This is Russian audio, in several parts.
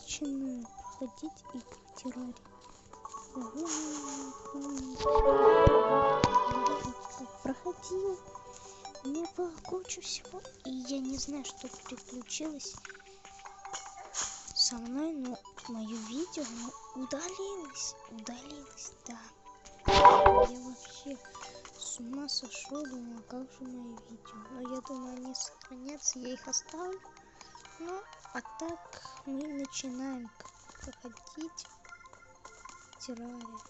начинаю проходить игры террарии. Проходил. У меня было куча всего. И я не знаю, что приключилось со мной, но мое видео удалилось. Да. Я вообще с ума сошел, думал, как же мои видео. Но я думаю, они сохранятся, я их оставлю. Ну, а так мы начинаем проходить террарию.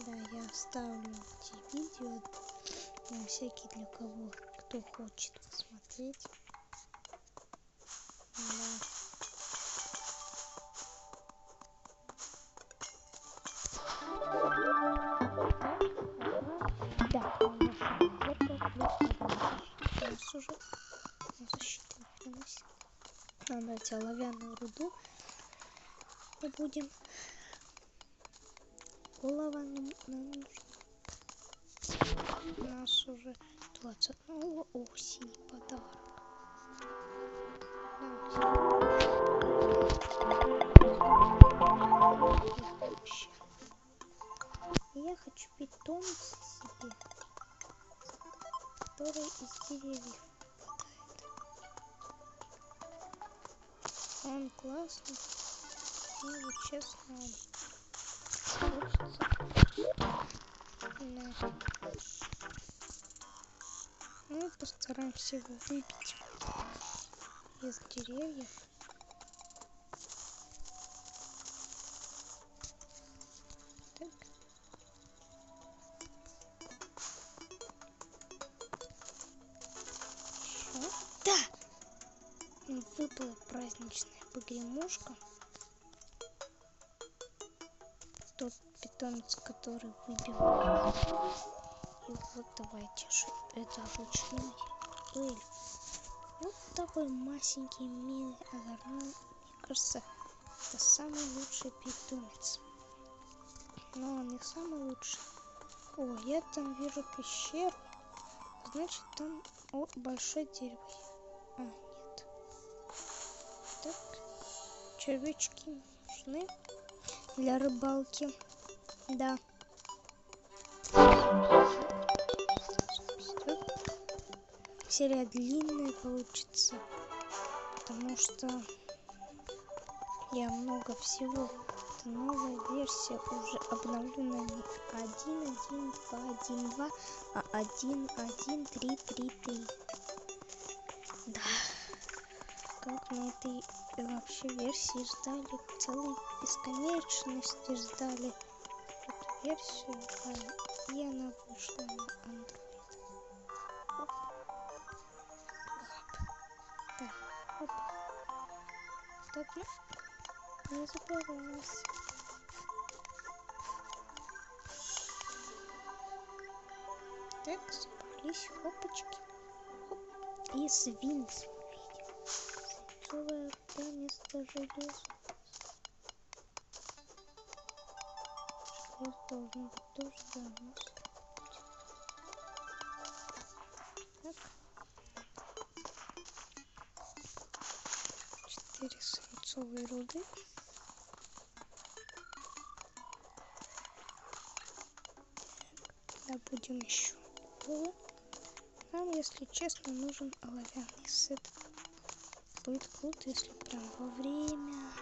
Да, я оставлю эти видео на всякий для кого, кто хочет посмотреть. Да, у нас уже защита нахренась. Давайте оловянную руду добудем. Лава нам нужна. У нас уже 21 осень подарок. Я хочу питомца себе, который из деревьев выпадает. Он классный, но вот честно, хочется. Ну, постараемся его выбить из деревьев. Так. Хорошо. Да! Выпала праздничная погремушка. Тот питомец, который выбил. И вот давайте же, это ручной эльф. Вот такой масенький, милый, озорной. Мне кажется, это самый лучший питомец. Но он не самый лучший. О, я там вижу пещеру. Значит, там большое дерево. А, нет. Так, червячки нужны для рыбалки. Да. Серия длинная получится, потому что я много всего. Это новая версия, уже обновлена не 1.1.2.1.2, а 1.1.3.3.3. Да. Как мы этой вообще версии ждали, целую бесконечность ждали эту версию, и она вышла на Android. Оп. Так, не забывайся. Так, собрались хопочки. Хоп. И свинец увидел. Свинцовая руда вместо железа. Железо должно быть тоже за нас. Так. 4 свинцовые руды. Добудем еще. Нам, если честно, нужен оловянный сет. Будет круто, если прям во время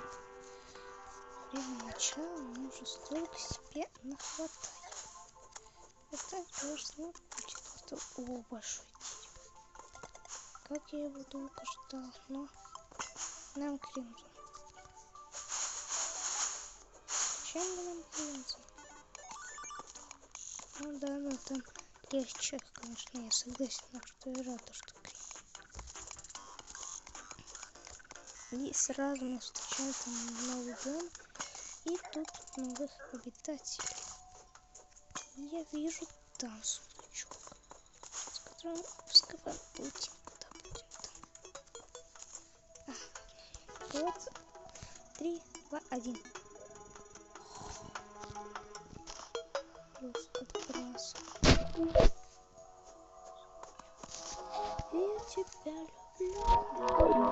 начала мы уже столько себе нахватаем. Это должно быть просто большое дерево. Как я его долго ждал, но нам кримзон. Чем бы нам кримзон? Ну да, но там легче, конечно, я согласен, что я рада, что и сразу мы встречаем там новый дом и тут новых обитателей. Я вижу там сундучок, с которым вскрываем путь. Куда будем там? Вот. 3, 2, 1. Плюс отброс. И теперь тебя люблю.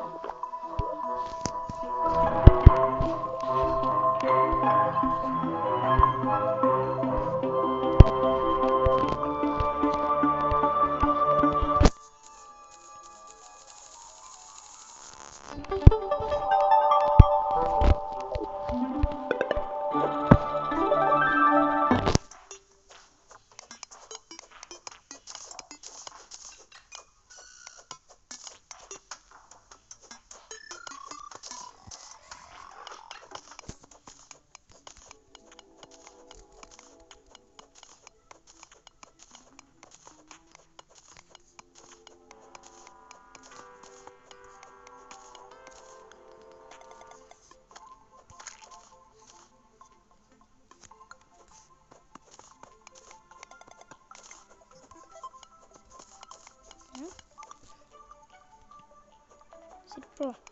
Серебро. Так.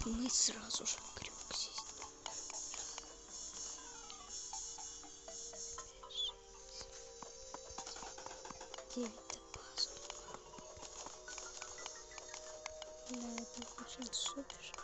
Мы сразу же в крюк сесть. 9 пасту. Да, это очень супер.